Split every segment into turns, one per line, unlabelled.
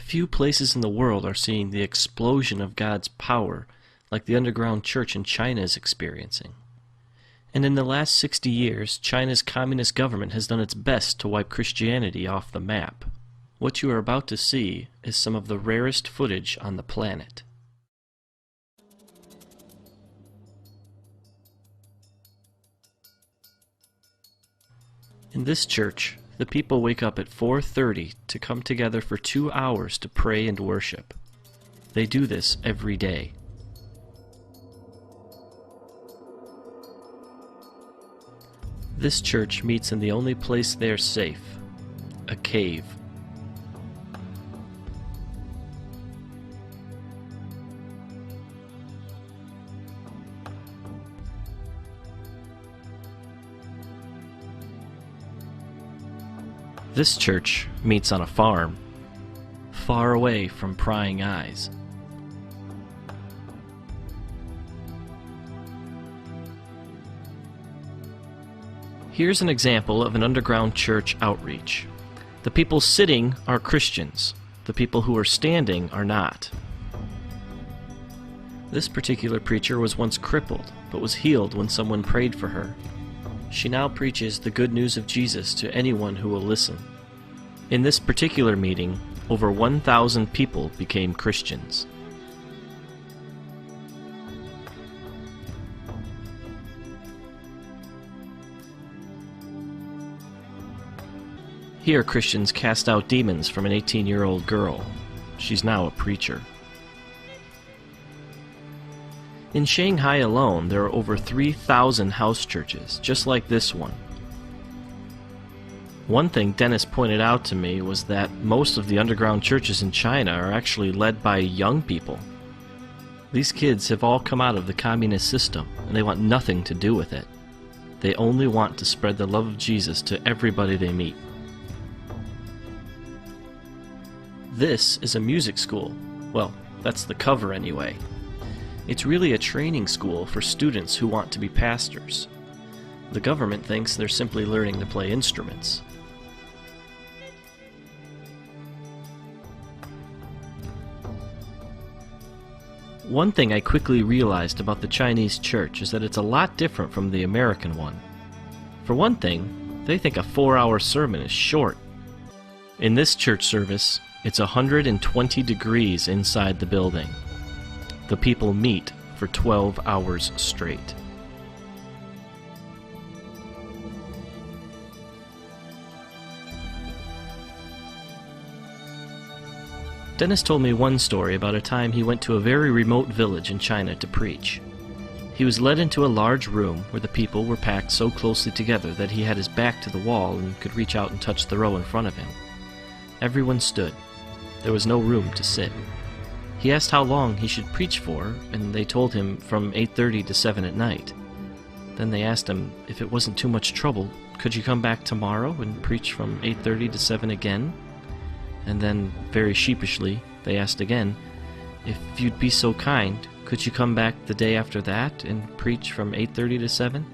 Few places in the world are seeing the explosion of God's power like the underground church in China is experiencing. And in the last 60 years, China's communist government has done its best to wipe Christianity off the map. What you are about to see is some of the rarest footage on the planet. In this church, the people wake up at 4:30 to come together for 2 hours to pray and worship. They do this every day. This church meets in the only place they're safe, a cave. This church meets on a farm, far away from prying eyes. Here's an example of an underground church outreach. The people sitting are Christians. The people who are standing are not. This particular preacher was once crippled, but was healed when someone prayed for her. She now preaches the good news of Jesus to anyone who will listen. In this particular meeting, over 1,000 people became Christians. Here, Christians cast out demons from an 18-year-old girl. She's now a preacher. In Shanghai alone, there are over 3,000 house churches, just like this one. One thing Dennis pointed out to me was that most of the underground churches in China are actually led by young people. These kids have all come out of the communist system, and they want nothing to do with it. They only want to spread the love of Jesus to everybody they meet. This is a music school. Well, that's the cover anyway. It's really a training school for students who want to be pastors. The government thinks they're simply learning to play instruments. One thing I quickly realized about the Chinese church is that it's a lot different from the American one. For one thing, they think a 4-hour sermon is short. In this church service, it's 120 degrees inside the building. The people meet for 12 hours straight. Dennis told me one story about a time he went to a very remote village in China to preach. He was led into a large room where the people were packed so closely together that he had his back to the wall and could reach out and touch the row in front of him. Everyone stood. There was no room to sit. He asked how long he should preach for, and they told him from 8:30 to 7 at night. Then they asked him if it wasn't too much trouble, could you come back tomorrow and preach from 8:30 to 7 again? And then, very sheepishly, they asked again, if you'd be so kind, could you come back the day after that and preach from 8:30 to 7?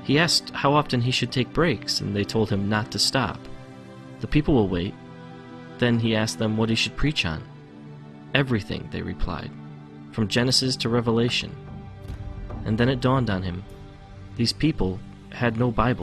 He asked how often he should take breaks, and they told him not to stop. The people will wait. Then he asked them what he should preach on. Everything, they replied, from Genesis to Revelation. And then it dawned on him, these people had no Bible.